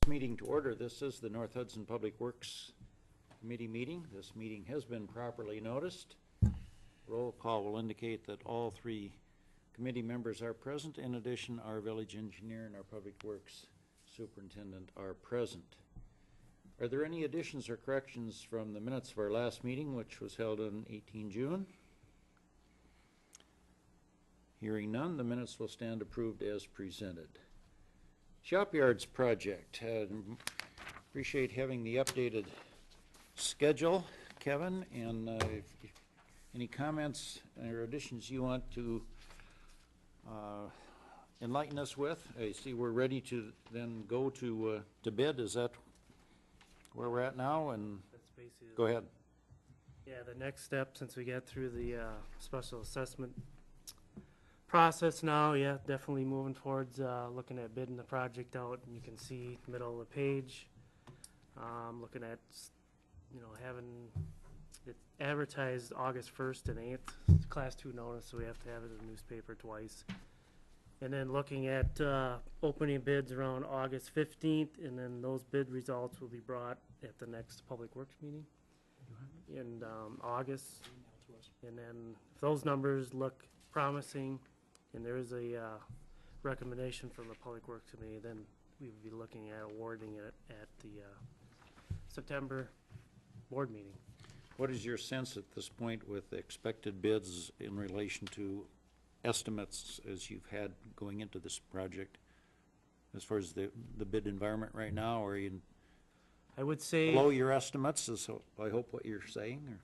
Meeting to order. This is the North Hudson Public Works Committee meeting. This meeting has been properly noticed. Roll call will indicate that all three committee members are present. In addition, our village engineer and our public works superintendent are present. Are there any additions or corrections from the minutes of our last meeting, which was held on 18 June? Hearing none, the minutes will stand approved as presented. Shopyards project. Appreciate having the updated schedule, Kevin, and any comments or additions you want to enlighten us with? I see we're ready to then go to bid. Is that where we're at now? And that's basically go ahead. Yeah, the next step, since we got through the special assessment process now, yeah, definitely moving towards looking at bidding the project out. And you can see middle of the page, looking at, having it advertised August 1st and 8th, class 2 notice, so we have to have it in the newspaper twice. And then looking at opening bids around August 15th, and then those bid results will be brought at the next Public Works meeting in August. And then if those numbers look promising, and there is a recommendation from the Public Works Committee, then we would be looking at awarding it at the September board meeting. What is your sense at this point with expected bids in relation to estimates as you've had going into this project, as far as the bid environment right now? Are you I would say below your estimates, is I hope what you're saying? Or?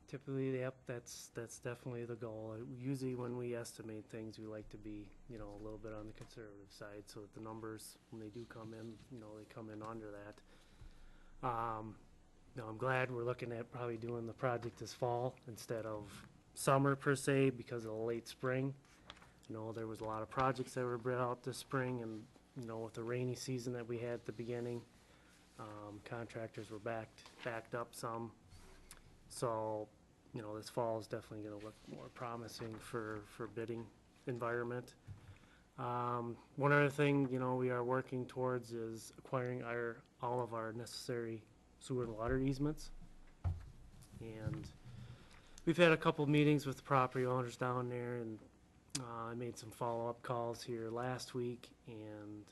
typically, yep, that's definitely the goal. Usually when we estimate things, we like to be, a little bit on the conservative side, so that the numbers, when they do come in, they come in under that. I'm glad we're looking at probably doing the project this fall instead of summer per se, because of the late spring. There was a lot of projects that were bid out this spring, and with the rainy season that we had at the beginning, contractors were backed up some. So, this fall is definitely going to look more promising for bidding environment. One other thing, we are working towards is acquiring all of our necessary sewer and water easements. And we've had a couple meetings with the property owners down there, and I made some follow-up calls here last week and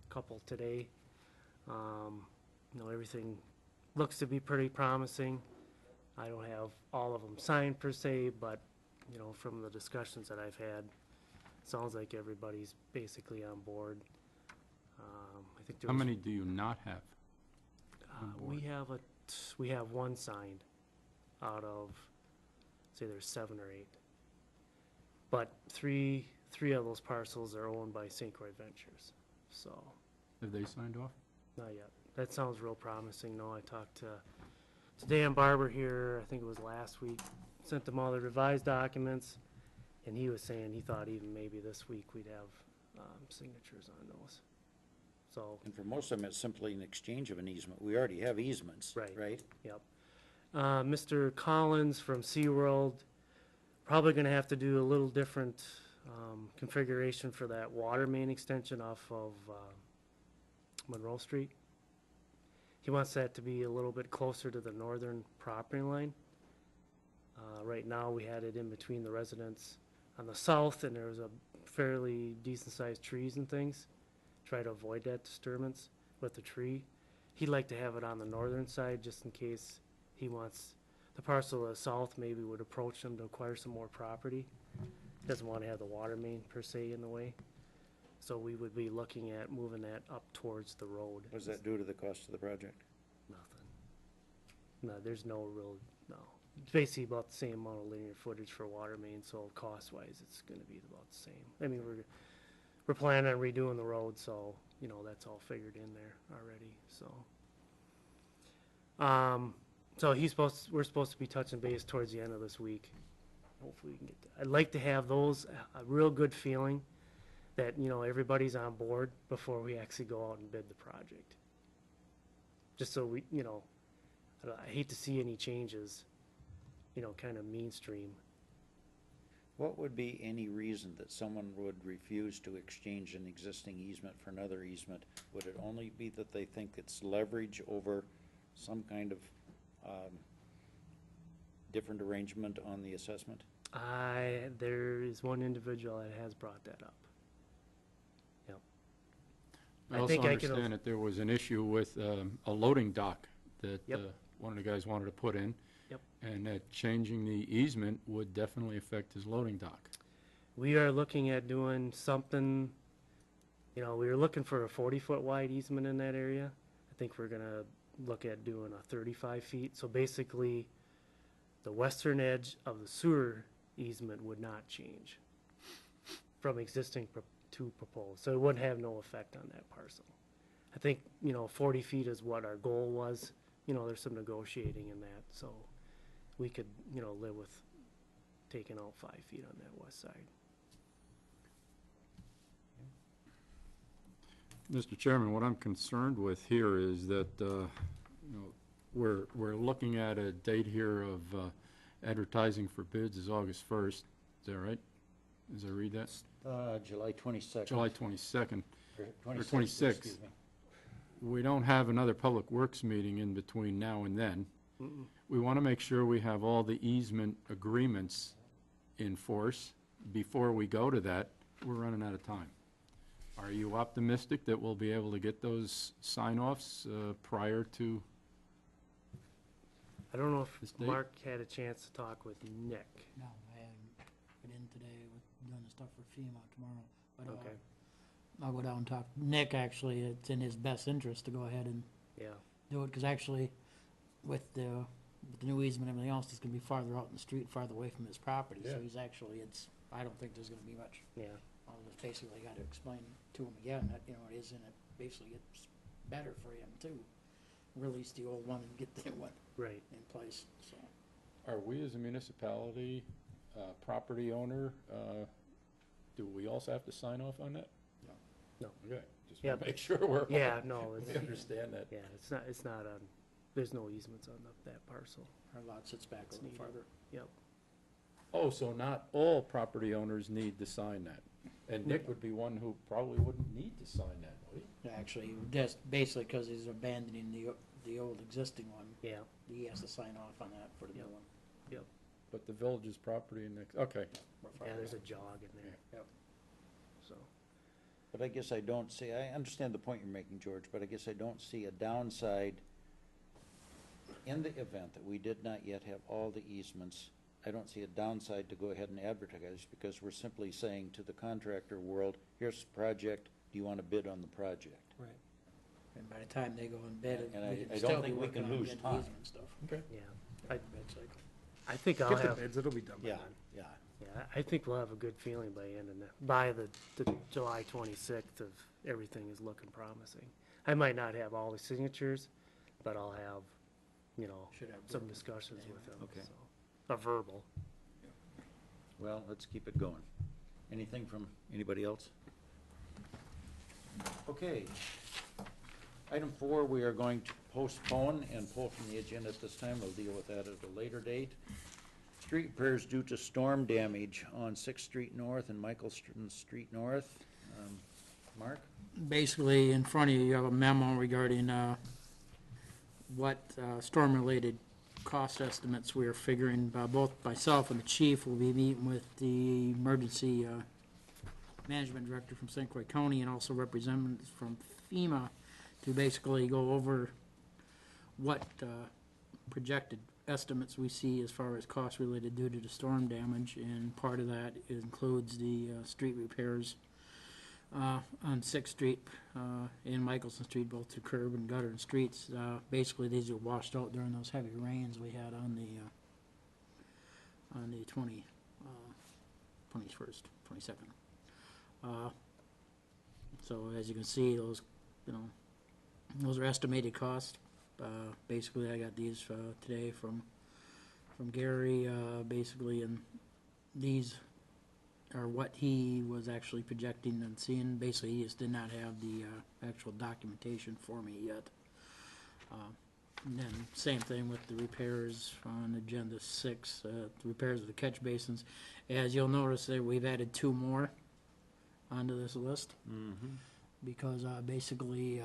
a couple today. Everything looks to be pretty promising. I don't have all of them signed per se, but from the discussions that I've had, sounds like everybody's basically on board. I think How many do you not have? We have one signed out of, say there's 7 or 8, but three of those parcels are owned by St. Croix Ventures. So Have they signed off? not yet. That sounds real promising. No, I talked to Dan Barber here, I think it was last week, sent them all the revised documents, and he was saying he thought even maybe this week we'd have signatures on those. So, And for most of them, it's simply an exchange of an easement. We already have easements, right? yep. Mr. Collins from SeaWorld, probably going to have to do a little different configuration for that water main extension off of Monroe Street. He wants that to be a little bit closer to the northern property line. Right now, we had it in between the residents on the south, and there was a fairly decent-sized trees and things. Try to avoid that disturbance with the tree. He'd like to have it on the northern side, just in case he wants the parcel to the south maybe would approach him to acquire some more property. Doesn't want to have the water main per se in the way. So we would be looking at moving that up towards the road. What does that do to the cost of the project? Nothing. No, there's no. It's basically about the same amount of linear footage for water main, so cost-wise, it's going to be about the same. I mean, we're planning on redoing the road, so, that's all figured in there already, so. So we're supposed to be touching base towards the end of this week. Hopefully we can get that. I'd like to have those, a real good feeling that, everybody's on board before we actually go out and bid the project. Just so we, I hate to see any changes, kind of mainstream. What would be any reason that someone would refuse to exchange an existing easement for another easement? Would it only be that they think it's leverage over some kind of different arrangement on the assessment? There is one individual that has brought that up. Yep. I I also think I can- understand that there was an issue with a loading dock that Yep. one of the guys wanted to put in. Yep. And that changing the easement would definitely affect his loading dock. We are looking at doing something, we were looking for a 40-foot wide easement in that area. I think we're gonna look at doing a 35 feet. So basically, the western edge of the sewer easement would not change from existing to proposed. So it would have no effect on that parcel. I think, 40 feet is what our goal was. There's some negotiating in that, so we could, live with taking out 5 feet on that west side. Mr. Chairman, what I'm concerned with here is that, we're looking at a date here of advertising for bids is August 1st. Is that right? As I read that? July 22nd. July 22nd. Or 26th. excuse me. We don't have another Public Works meeting in between now and then. We want to make sure we have all the easement agreements in force. Before we go to that, we're running out of time. Are you optimistic that we'll be able to get those sign-offs prior to? I don't know This if date? Mark had a chance to talk with Nick. No, I haven't been in today with doing the stuff for FEMA tomorrow. But Okay, I'll go down and talk. Nick, actually, it's in his best interest to go ahead and yeah, do it, because actually, with the new easement and everything else, it's gonna be farther out in the street, farther away from his property. So Yeah. he's actually, I don't think there's gonna be much. yeah. I'll just basically gotta explain to him again that, it is, and it basically it's better for him to release the old one and get the new one Right. in place, so. Are we as a municipality, property owner, do we also have to sign off on that? No. No. Okay, just Yeah. want to make sure we're. Yeah, no, We it's, understand that. yeah, it's not on, there's no easements on that parcel. Our lot sits back It's a little needed. farther. Yep. Oh, so not all property owners need to sign that? And Nick would be one who probably wouldn't need to sign that, would he? Actually, just basically because he's abandoning the old existing one, Yeah, he has to sign off on that for the new Yep. one. But the village's property next, okay. We're yeah, farther there's a back. jog in there. Yep. So, But I guess I don't see, I understand the point you're making, George, but I guess I don't see a downside in the event that we did not yet have all the easements. I don't see a downside to go ahead and advertise, because we're simply saying to the contractor world, here's the project, do you want to bid on the project? Right. And by the time they go and bid it, And we I can don't still be think we working can on lose getting time. easement stuff. Okay. yeah, Bid cycle. I think I'll Get the have, bids, it'll be done by Yeah, then. yeah. yeah, I think we'll have a good feeling by the July 26th of everything is looking promising. I might not have all the signatures, but I'll have, Should have some written discussions with them. Okay. So, a verbal. Well, let's keep it going. Anything from anybody else? Okay. Item 4, we are going to postpone and pull from the agenda at this time. We'll deal with that at a later date. Street repairs due to storm damage on 6th Street North and Michaelston Street North. Mark? Basically, in front of you, you have a memo regarding what storm-related cost estimates we are figuring. Both myself and the chief will be meeting with the emergency management director from St. Croix County, and also representatives from FEMA, to basically go over what projected estimates we see as far as costs related due to the storm damage, and part of that includes the street repairs on 6th Street and Michelson Street, both to curb and gutter and streets. Basically, these are washed out during those heavy rains we had on the 21st, 22nd. So as you can see, those are estimated costs. Basically, I got these today from Gary, basically, and these are what he was actually projecting and seeing. Basically, he just did not have the actual documentation for me yet. And then same thing with the repairs on agenda 6, the repairs of the catch basins. As you'll notice that we've added 2 more onto this list. Because basically,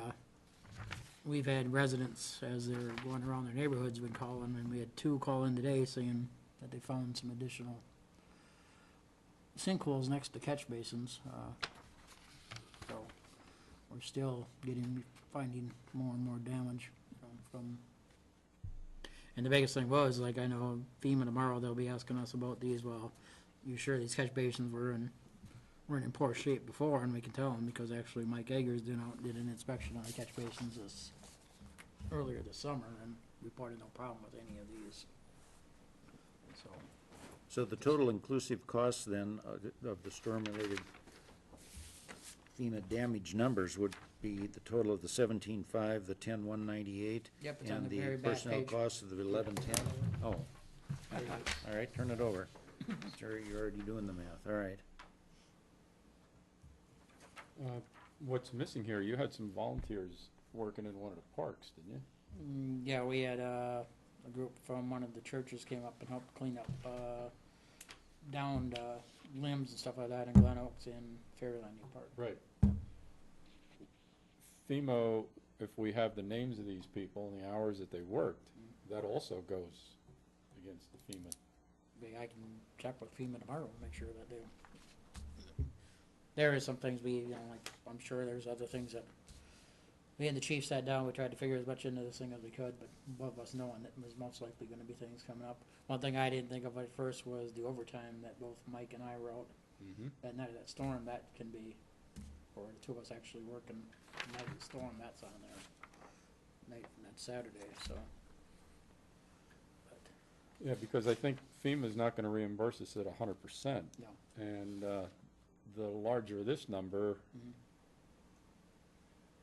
we've had residents, as they're going around their neighborhoods, been calling, and we had 2 call in today saying that they found some additional sinkholes next to catch basins. So we're still finding more and more damage, from. And the biggest thing was, like, I know FEMA tomorrow, they'll be asking us about these. Well, you sure these catch basins weren't in poor shape before? And we can tell them, because actually Mike Eggers did an inspection on the catch basins earlier this summer and reported no problem with any of these. So the total inclusive cost then of the storm-related FEMA damage numbers would be the total of the 17.5, the 10,198, Yep, it's on and the the very back personnel page. costs of the 1110. Oh, all right, turn it over. Sure, you're already doing the math. All right. What's missing here, you had some volunteers working in one of the parks, didn't you? Yeah, we had a group from one of the churches came up and helped clean up downed limbs and stuff like that in Glen Oaks and Fairyland Park. Right. FEMA, if we have the names of these people and the hours that they worked, that also goes against the FEMA. I can check with FEMA tomorrow and make sure that they. There is some things like, I'm sure there's other things that, me and the chief sat down, we tried to figure as much into this thing as we could, but both of us knowing that there's most likely gonna be things coming up. One thing I didn't think of at first was the overtime that both Mike and I wrote that night of that storm. That can be, or the 2 of us actually working the night of the storm, that's on there. Night from that Saturday, so. But, Yeah, because I think FEMA's not gonna reimburse us at 100%. no. And the larger this number,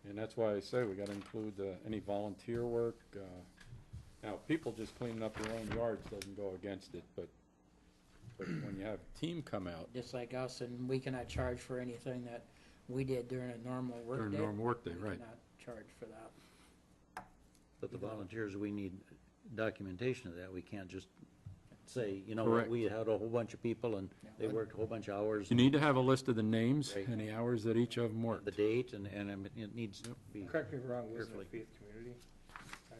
and that's why I say we gotta include any volunteer work. Now, people just cleaning up their own yards doesn't go against it, but when you have a team come out Just like us, and we cannot charge for anything that we did during a normal work during day. a normal workday, We right? cannot charge for that. But the volunteers, we need documentation of that. We can't just say, you know, Correct. we had a whole bunch of people and they worked a whole bunch of hours. You need to have a list of the names Right. and the hours that each of them worked. The date, and it needs to be. Correct me if I'm wrong, wasn't Carefully. it Faith Community?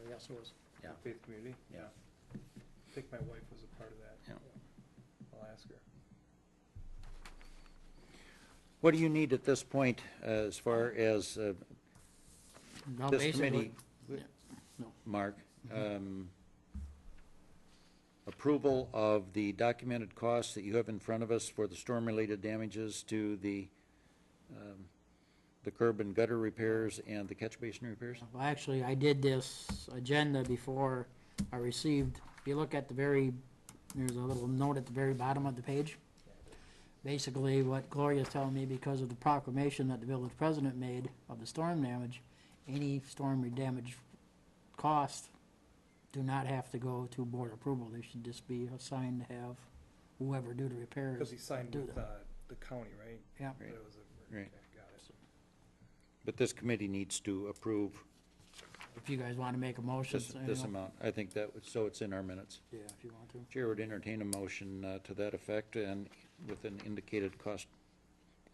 Yes, it was. Yeah. Faith Community? Yeah. I think my wife was a part of that. Yeah. I'll ask her. What do you need at this point as far as No, this basically- committee, yeah, no. Mark? Approval of the documented costs that you have in front of us for the storm-related damages to the curb and gutter repairs and the catch basin repairs? Well, actually, I did this agenda before I received, if you look at there's a little note at the very bottom of the page. Basically, what Gloria's telling me, because of the proclamation that the village president made of the storm damage, any storm damage costs do not have to go to board approval. They should just be assigned to have whoever do the repairs. Because he signed do with them. the county, right? Yeah. That it was a- Right. okay, got it. But this committee needs to approve If you guys want to make a motion. this amount. I think so it's in our minutes. Yeah, if you want to. Chair would entertain a motion to that effect and with an indicated cost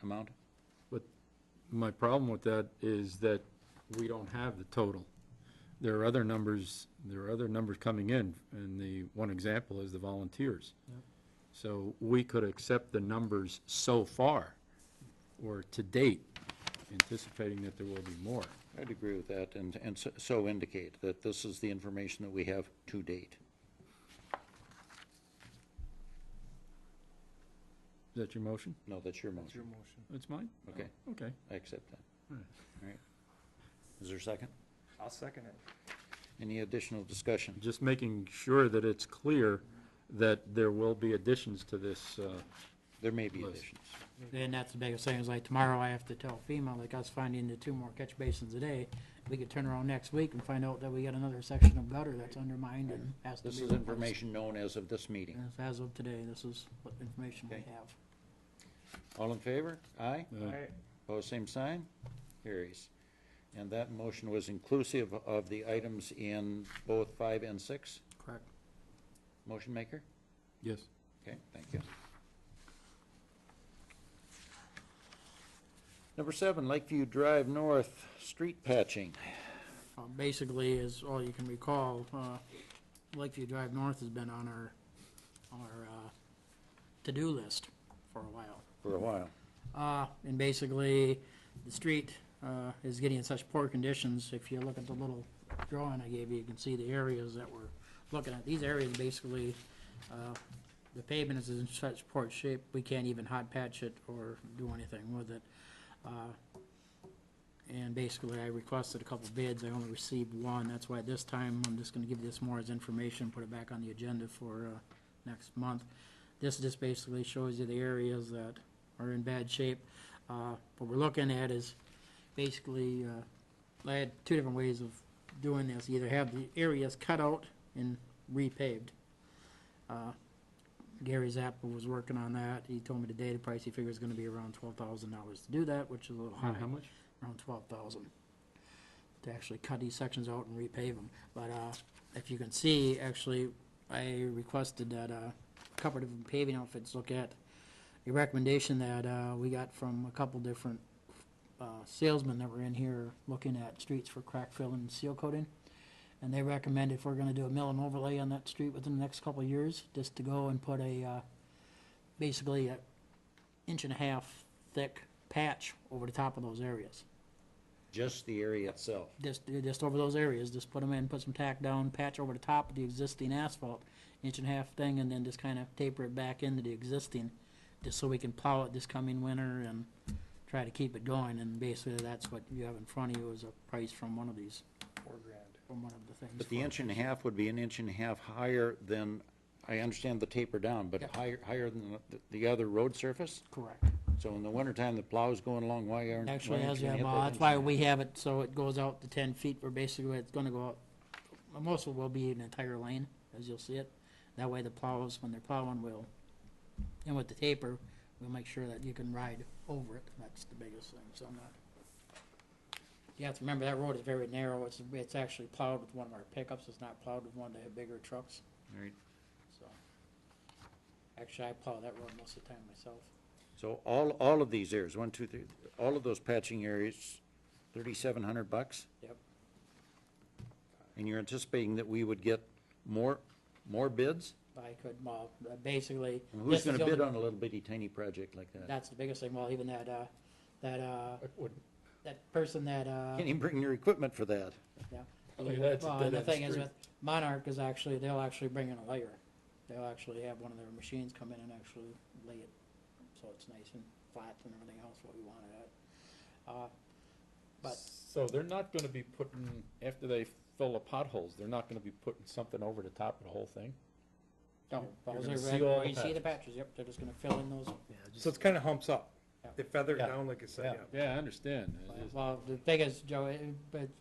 amount. My problem with that is that we don't have the total. There are other numbers coming in, and the one example is the volunteers. Yep. So we could accept the numbers so far, or to date, anticipating that there will be more. I'd agree with that and so indicate that this is the information that we have to date. Is that your motion? No, that's your That's your motion. motion. That's mine? Okay. Oh, okay. I accept that. All right. All right. Is there a second? I'll second it. Any additional discussion? Just making sure that it's clear that there will be additions to this, There may be List. additions. And that's the biggest thing, is like tomorrow I have to tell FEMA, like us finding the 2 more catch basins a day, we could turn around next week and find out that we got another section of gutter that's undermined and has to be This is replaced. information known as of this meeting. Yes, as of today, this is what information we Okay. have. All in favor? Aye. All right. Opposed, same sign. Carries. And that motion was inclusive of the items in both 5 and 6? Correct. Motion maker? Yes. Okay, thank you. Number 7, Lakeview Drive North, street patching. Basically, as all you can recall, Lakeview Drive North has been on our to-do list for a while. For a while. And basically, the street is getting in such poor conditions. If you look at the little drawing I gave you, you can see the areas that we're looking at. These areas, basically, the pavement is in such poor shape, we can't even hot patch it or do anything with it. And basically, I requested a couple bids. I only received one. That's why this time, I'm just gonna give you this more as information, put it back on the agenda for next month. This just basically shows you the areas that are in bad shape. What we're looking at is basically, I had two different ways of doing this. Either have the areas cut out and repaved. Gary Zappa was working on that. He told me today the price he figures is gonna be around $12,000 to do that, which is a little high. How much? Around 12,000 to actually cut these sections out and repave them. But if you can see, actually, I requested that a couple of different paving outfits look at a recommendation that we got from a couple different salesmen that were in here looking at streets for crack fill and seal coating. And they recommend if we're gonna do a mill and overlay on that street within the next couple of years, just to go and put a, basically a 1.5 inch thick patch over the top of those areas. Just the area itself. Just over those areas, just put them in, put some tack down, patch over the top of the existing asphalt, 1.5 inch thing, and then just kind of taper it back into the existing, just so we can plow it this coming winter and try to keep it going. And basically, that's what you have in front of you is a price from one of these, $4,000. from one of the things. But the 1.5 inch would be an 1.5 inch higher than, I understand the taper down, but Yeah. higher than the other road surface? Correct. So in the wintertime, the plow's going along, why aren't? Actually, why aren't as you you gonna have, hit that that's why 1.5 we have it, so it goes out to 10 feet, where basically it's gonna go out, most of it will be an entire lane, as you'll see it. That way the plows, when they're plowing, will, and with the taper, we'll make sure that you can ride over it. That's the biggest thing, so I'm not. You have to remember, that road is very narrow. It's actually plowed with one of our pickups. It's not plowed with one of the bigger trucks, Right. so. Actually, I plow that road most of the time myself. So all of these areas, 1, 2, 3, all of those patching areas, $3,700? Yep. And you're anticipating that we would get more bids? I could, well, basically. And this who's is gonna the bid only- on a little bitty tiny project like that? That's the biggest thing. Well, even that person that, Can't even bring your equipment for that. yeah. Oh, yeah, that's a Well, and the dead-end thing is street. with Monarch is actually, they'll actually bring in a layer. They'll actually have one of their machines come in and actually lay it, so it's nice and flat and everything else what we want it at. But, So they're not gonna be putting, after they fill the potholes, they're not gonna be putting something over the top of the whole thing? no, You're those gonna are, seal all the you see the patches. patches, yep, they're just gonna fill in those. Yeah, just So it's kinda humps up. Yeah. They feather it Yeah. down, like I said, yeah. Yeah, I understand. It is- Well, the thing is, Joe,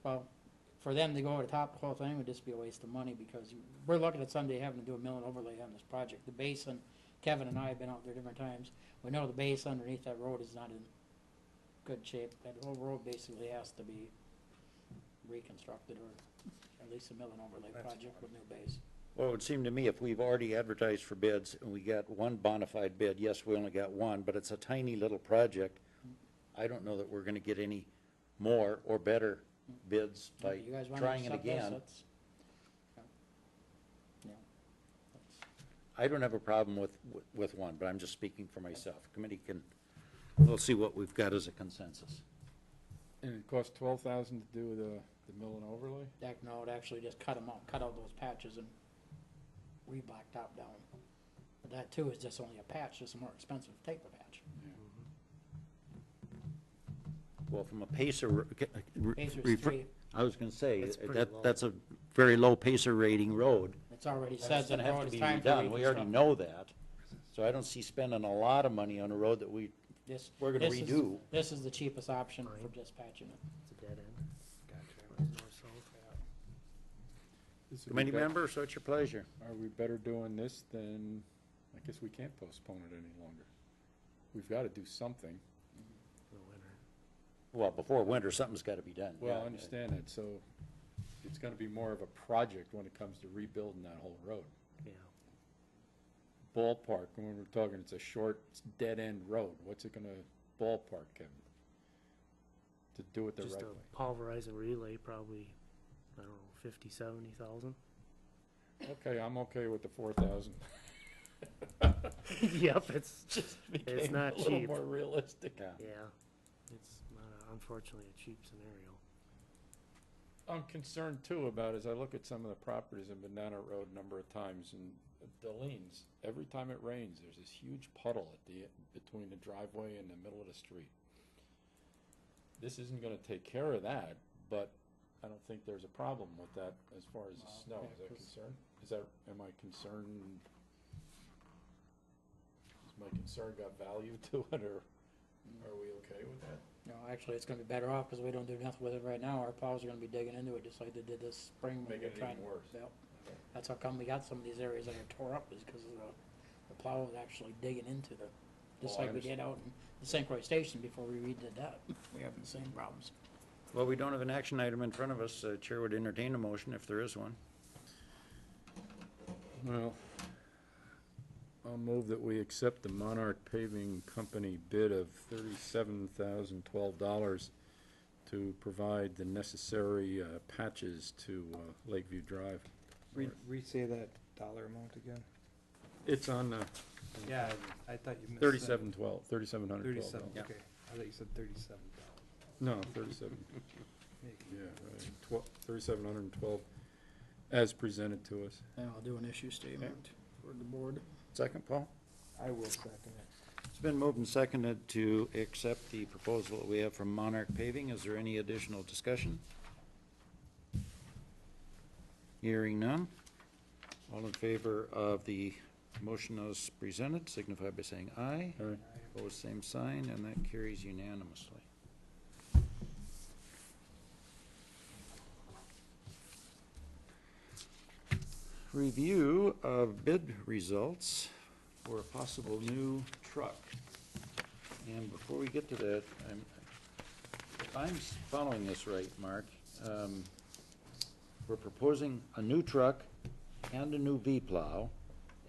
well, for them to go over the top of the whole thing would just be a waste of money, because we're looking at someday having to do a mill and overlay on this project. The basin, Kevin and I have been out there different times, we know the base underneath that road is not in good shape. That whole road basically has to be reconstructed, or at least a mill and overlay That's project with new base. Well, it would seem to me if we've already advertised for bids and we got one bona fide bid, yes, we only got one, but it's a tiny little project. I don't know that we're gonna get any more or better bids by You guys wanna trying it accept this? again. That's- yeah. That's- I don't have a problem with one, but I'm just speaking for myself. Committee we'll see what we've got as a consensus. And it costs 12,000 to do the mill and overlay? No, it actually just cut them out, cut out those patches and re-blacktop down. But that too is just only a patch, just a more expensive taper patch. Well, from a pacer. Pacer's three. I was gonna say, That's pretty low. that's a very low pacer rating road. It's already That's says that gonna the have road to is be time for redone. We already reconstruction. know that. So I don't see spending a lot of money on a road that we're gonna This is- redo. This is the cheapest option for Fine. just patching it. It's a dead end. Gotcha. Runs north-south. This would be Committee bet- members, so it's your pleasure. Are we better doing this than, I guess we can't postpone it any longer. We've gotta do something. The winter. Well, before winter, something's gotta be done. Well, yeah. I understand that, so it's gonna be more of a project when it comes to rebuilding that whole road. Yeah. Ballpark, when we're talking, it's a short, dead-end road, what's it gonna ballpark, Kevin? To do it the Just right a way? pulverizing relay, probably, I don't know, 50, 70,000. Okay, I'm okay with the 4,000. Yep, it's Just it's became not a little cheap. more realistic. Yeah. Yeah, it's not unfortunately a cheap scenario. I'm concerned too about, as I look at some of the properties in Banana Road a number of times, and Delene's, every time it rains, there's this huge puddle at the, between the driveway and the middle of the street. This isn't gonna take care of that, but I don't think there's a problem with that as far as the snow. Is that concerned? Is that, am I concerned? Has my concern got value to it, or are we okay with that? No, actually, it's gonna be better off, because we don't do nothing with it right now. Our plows are gonna be digging into it, just like they did this spring. when we Making were it trying- even worse. Yep. That's how come we got some of these areas that are tore up, is because of the plow was actually digging into the, just Oh, I like we did out in the St. Croix Station before we redid that. We're having the same problems. Well, we don't have an action item in front of us. Chair would entertain a motion if there is one. Well, I'll move that we accept the Monarch Paving Company bid of $37,012 to provide the necessary patches to Lakeview Drive. Re-say that dollar amount again. It's on Yeah, I thought you missed. $3,712. Thirty-seven, Yeah. okay. I thought you said $37. No, 37. Yeah, right. 3,712 as presented to us. And I'll do an issue statement for the board. Second, Paul? I will second it. It's been moved and seconded to accept the proposal that we have from Monarch Paving. Is there any additional discussion? Hearing none. All in favor of the motion as presented, signify by saying aye. Aye. Opposed, same sign, and that carries unanimously. Review of bid results for a possible new truck. And before we get to that, if I'm following this right, Mark, we're proposing a new truck and a new V-plow,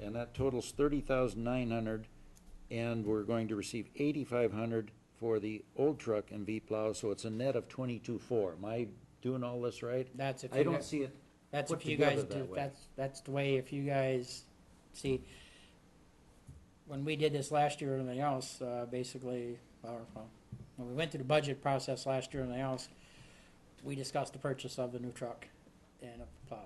and that totals $30,900, and we're going to receive $8,500 for the old truck and V-plow, so it's a net of $22,400. Am I doing all this right? That's if I you don't guys, see it. that's put if you guys together do, that way. that's the way, if you guys, see, when we did this last year and everything else, basically, when we went through the budget process last year and everything else, we discussed the purchase of the new truck and a plow,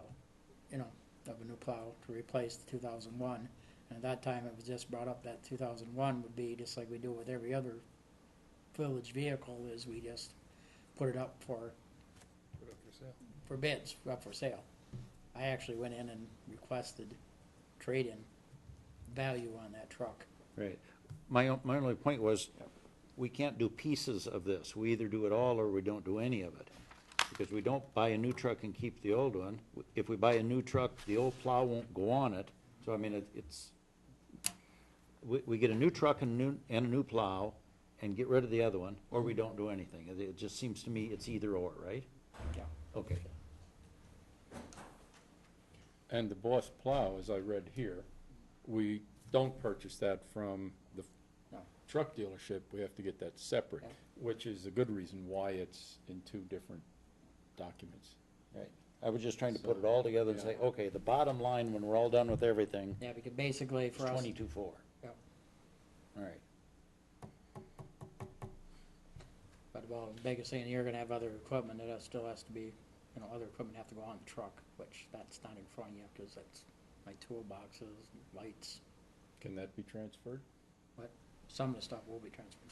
of a new plow to replace the 2001. And at that time, it was just brought up that 2001 would be just like we do with every other village vehicle, is we just put it up for Put it up for sale. for bids, up for sale. I actually went in and requested trade-in value on that truck. Right. My only point was, we can't do pieces of this. We either do it all or we don't do any of it. Because we don't buy a new truck and keep the old one. If we buy a new truck, the old plow won't go on it. So I mean, we get a new truck and a new plow and get rid of the other one, or we don't do anything. It just seems to me it's either or, right? Yeah. Okay. And the Boss plow, as I read here, we don't purchase that from the No. truck dealership. We have to get that separate, Yeah. which is a good reason why it's in two different documents. Right. I was just trying to put it all together and say, okay, the bottom line, when we're all done with everything, Yeah, because basically is for us, 22,400. Yep. All right. but well, the biggest thing, you're gonna have other equipment that still has to be, other equipment have to go on the truck, which that's not in front of you, because that's my toolboxes, lights, Can that be transferred? some of the stuff will be transferred.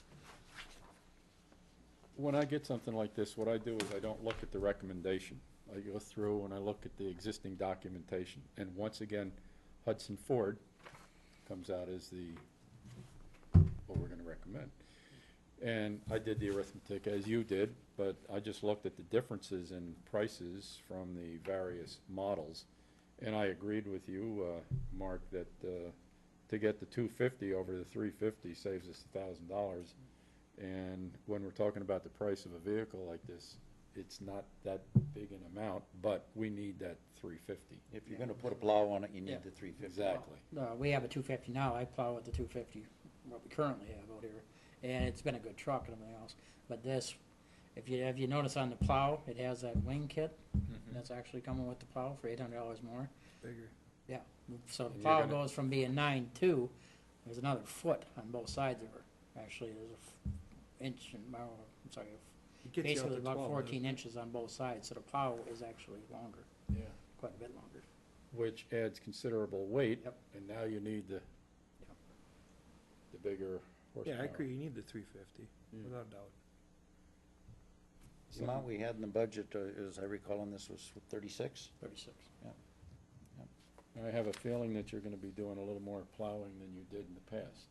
When I get something like this, what I do is I don't look at the recommendation. I go through and I look at the existing documentation. And once again, Hudson Ford comes out as what we're gonna recommend. And I did the arithmetic as you did, but I just looked at the differences in prices from the various models. And I agreed with you, Mark, that to get the 250 over the 350 saves us $1,000. And when we're talking about the price of a vehicle like this, it's not that big an amount, but we need that 350. If you're gonna put a plow on it, you Yeah. need the 350. Exactly. We have a 250 now, I plow with the 250, what we currently have out here, and it's been a good truck and everything else. But this, if you notice on the plow, it has that wing kit, that's actually coming with the plow for $800 more. Bigger. Yeah, so the And you're plow gonna- goes from being 9.2, there's another foot on both sides of her. Actually, there's inch and, I'm sorry, It gets you out basically to about 12, 14 inches on both sides, so the plow is actually longer, Yeah. quite a bit longer. Which adds considerable weight. Yep. And now you need the bigger horsepower. Yeah, I agree, you need the 350, Yeah. without a doubt. The amount we had in the budget, as I recall on this, was 36? 36. I have a feeling that you're gonna be doing a little more plowing than you did in the past.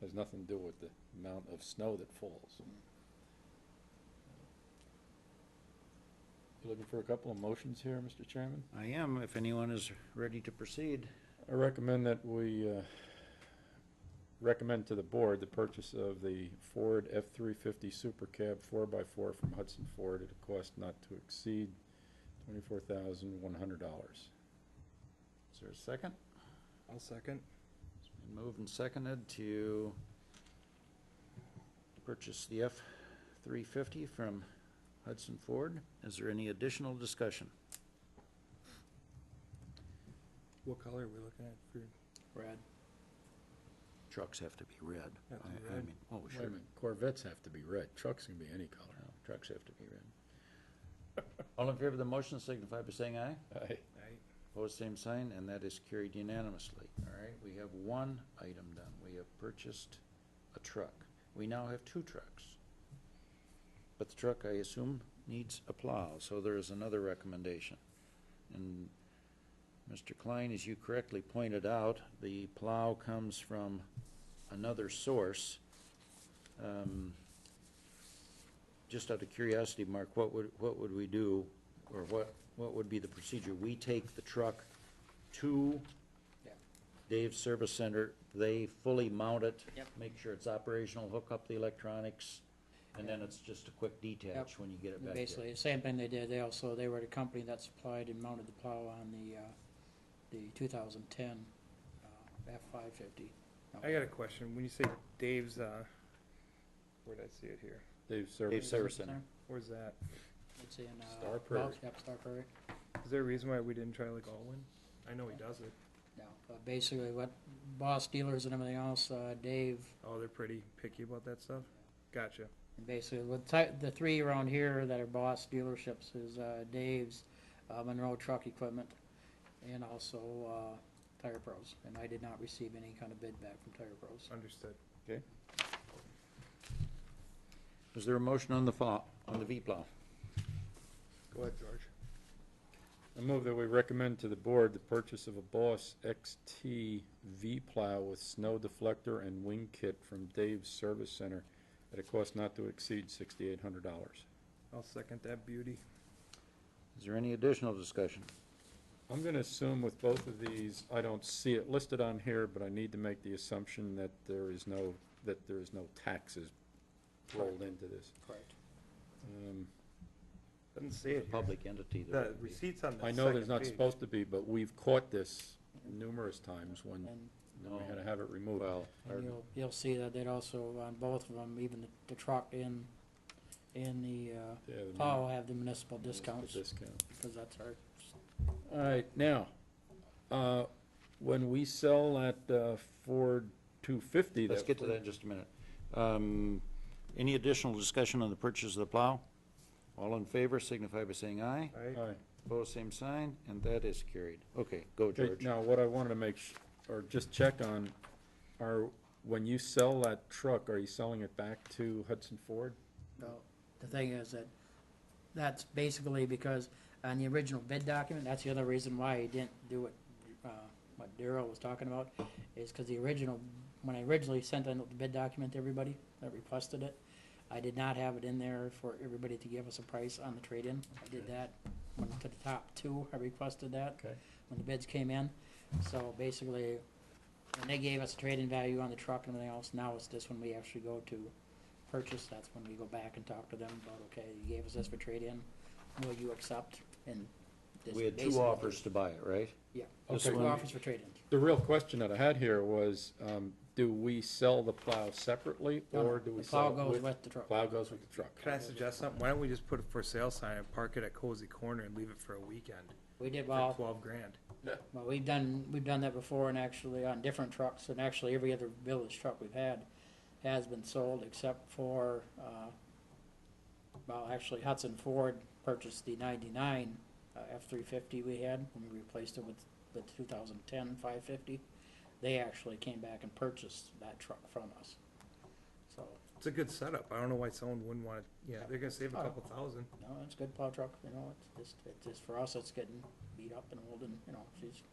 Has nothing to do with the amount of snow that falls. You looking for a couple of motions here, Mr. Chairman? I am, if anyone is ready to proceed. I recommend that we recommend to the board the purchase of the Ford F-350 Super Cab 4x4 from Hudson Ford at a cost not to exceed $24,100. Is there a second? I'll second. It's been moved and seconded to purchase the F-350 from Hudson Ford. Is there any additional discussion? What color are we looking at for, Brad? Trucks have to be red. Have to be I red? mean, oh, Wait a sure. minute, Corvettes have to be red, trucks can be any color. No, trucks have to be red. All in favor of the motion signify by saying aye. Aye. Opposed, same sign, and that is carried unanimously. All right, we have one item done. We have purchased a truck. We now have two trucks. But the truck, I assume, needs a plow, so there is another recommendation. And Mr. Klein, as you correctly pointed out, the plow comes from another source. Just out of curiosity, Mark, what would we do, or what would be the procedure? We take the truck to Yeah. Dave's Service Center, they fully mount it. Yep. Make sure it's operational, hook up the electronics, and then it's just a quick detach Yep. when you get it back Basically, the same thing they did, they were the company that supplied and mounted the plow on the 2010 F-550. I got a question, when you say Dave's, where'd I see it here? Dave's there. Dave's Service. Service Center. Where's that? It's in, Star Prairie. Wells, yep, Star Prairie. Is there a reason why we didn't try like Allwyn? I know he does it. No, but basically what Boss Dealers and everything else, Dave, Oh, they're pretty picky about that stuff? Gotcha. and basically the three around here that are Boss dealerships is Dave's, Monroe Truck Equipment, and also Tire Pros. And I did not receive any kind of bid back from Tire Pros. Understood. Is there a motion on the V-plow? Go ahead, George. I move that we recommend to the board the purchase of a Boss XT V-plow with snow deflector and wing kit from Dave's Service Center at a cost not to exceed $6,800. I'll second that beauty. Is there any additional discussion? I'm gonna assume with both of these, I don't see it listed on here, but I need to make the assumption that there is no taxes rolled into this. Correct. Doesn't say it A here. public entity. there The would be. receipts on the I know there's second not page. supposed to be, but we've caught this numerous times when And we had to have it removed. Well, And you'll see that they'd also, on both of them, even the truck and the Yeah, the plow will have the municipal municipal discounts, discount. because that's our, All right, now, when we sell that Ford 250, let's get to that in just a minute. Any additional discussion on the purchase of the plow? All in favor signify by saying aye. Right? All right. Opposed, same sign, and that is carried. Okay, go, Okay, George. now, what I wanted to make, or just check on, when you sell that truck, are you selling it back to Hudson Ford? well, the thing is that, that's basically because on the original bid document, that's the other reason why I didn't do what Darrell was talking about, is because when I originally sent out the bid document to everybody that requested it, I did not have it in there for everybody to give us a price on the trade-in. I did that when to the top two, I requested that. Okay. When the bids came in. So basically, when they gave us a trade-in value on the truck and everything else, now it's this when we actually go to purchase, that's when we go back and talk to them about, okay, you gave us this for trade-in, will you accept? And this We had two basically- offers to buy it, right? Yeah, This two one- offers for trade-in. The real question that I had here was, do we sell the plow separately, or do we The plow sell it goes with? with the truck. Plow goes with the truck. Can I suggest something? Why don't we just put a for sale sign and park it at Cozy Corner and leave it for a weekend We did, for well, 12 grand? well, we've done that before, and actually on different trucks, and actually every other village truck we've had has been sold, except for, well, actually Hudson Ford purchased the 99 F-350 we had, when we replaced it with the 2010 550. They actually came back and purchased that truck from us. So, It's a good setup. I don't know why someone wouldn't want to, yeah, they're gonna save a couple thousand. no, it's a good plow truck, you know, it's just for us, it's getting beat up and old, and, you know, she's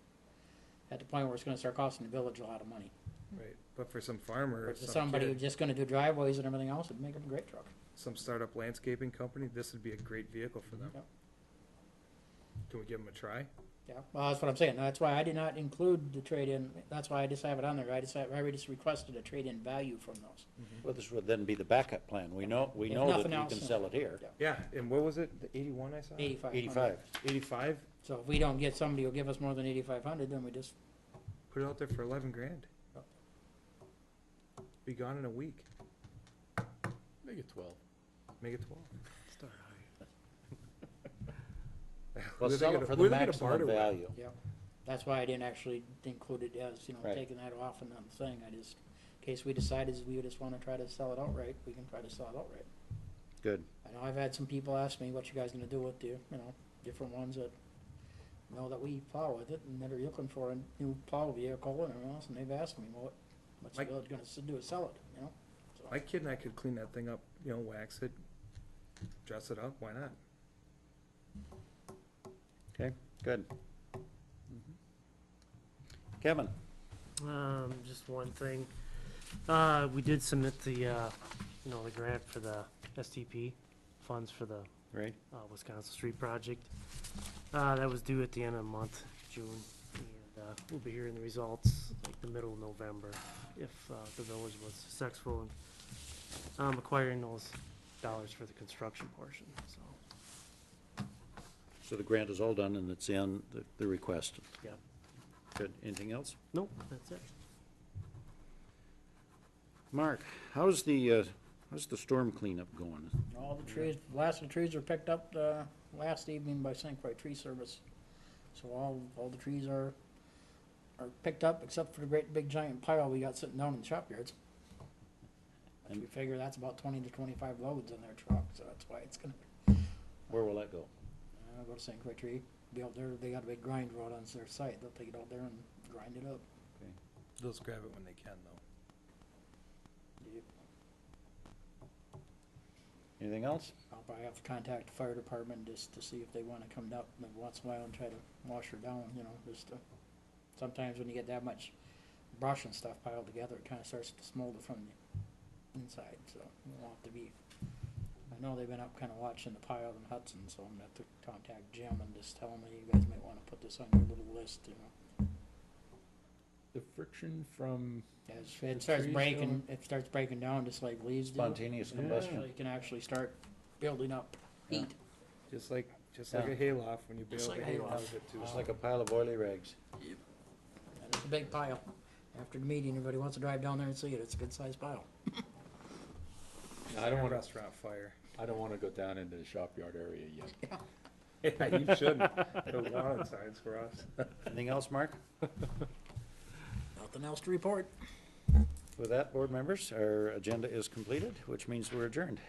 at the point where it's gonna start costing the village a lot of money. Right, but for some farmer or But for some somebody kid, who's just gonna do driveways and everything else, it'd make them a great truck. some startup landscaping company, this would be a great vehicle for them. Yep. Can we give them a try? Yeah, well, that's what I'm saying, that's why I did not include the trade-in, that's why I just have it on there, I already just requested a trade-in value from those. Well, this would then be the backup plan. We know If that nothing you else, can yeah. sell it here. Yeah, and what was it, the 81 I saw? 8,500. 85. 85? So if we don't get somebody who'll give us more than 8,500, then we just, Put it out there for 11 grand. Yep. Be gone in a week. Make it 12. Make it 12. Start high. Well, Who are they sell gonna- it for who the are they gonna maximum barter with? value. that's why I didn't actually include it as, you know, Right. taking that off and on the thing, I just, in case we decided we just wanna try to sell it outright, we can try to sell it outright. Good. I know I've had some people ask me, what you guys gonna do with the, you know, different ones that know that we plow with it and that are looking for a new plow vehicle and everything else, and they've asked me, well, what's the Mike- village gonna do, sell it, you know? So, My kid and I could clean that thing up, you know, wax it, dress it up, why not? Okay, good. Kevin? Just one thing. We did submit the, you know, the grant for the STP funds for the Right? Wisconsin Street project. That was due at the end of the month, June, and we'll be hearing the results like the middle of November if the village was successful in acquiring those dollars for the construction portion, so. So the grant is all done and it's in the request. Yeah. Good. Anything else? Nope, that's it. Mark, how's the storm cleanup going? all the trees, last of the trees were picked up, last evening by St. Croix Tree Service. So all the trees are picked up, except for the great big giant pile we got sitting down in the shop yards. Which we figure that's about 20 to 25 loads in their truck, so that's why it's gonna, Where will that go? go to St. Croix Tree, be out there, they got a big grind rod on their site, they'll take it out there and grind it up. They'll just grab it when they can, though. Anything else? I'll probably have to contact the fire department just to see if they wanna come up every once in a while and try to wash her down, you know, just to, sometimes when you get that much brush and stuff piled together, it kinda starts to smolder from the inside, so we'll have to be, I know they've been up kinda watching the pile in Hudson, so I'm gonna have to contact Jim and just tell him that you guys might wanna put this on your little list, you know. The friction from, As The it starts trees breaking, going- it starts breaking down just like leaves do. Spontaneous It combustion. actually can actually start building up Yeah. heat. Just like Yeah. a hayloft when you Just bail like the a hay out hayloft. of it too. Just like a pile of oily rags. And it's a big pile. After the meeting, everybody wants to drive down there and see it. It's a good sized pile. I don't wanna- Restaurant fire. I don't wanna go down into the shop yard area yet. Yeah, you shouldn't. They're warning signs for us. Anything else, Mark? Nothing else to report. With that, board members, our agenda is completed, which means we're adjourned.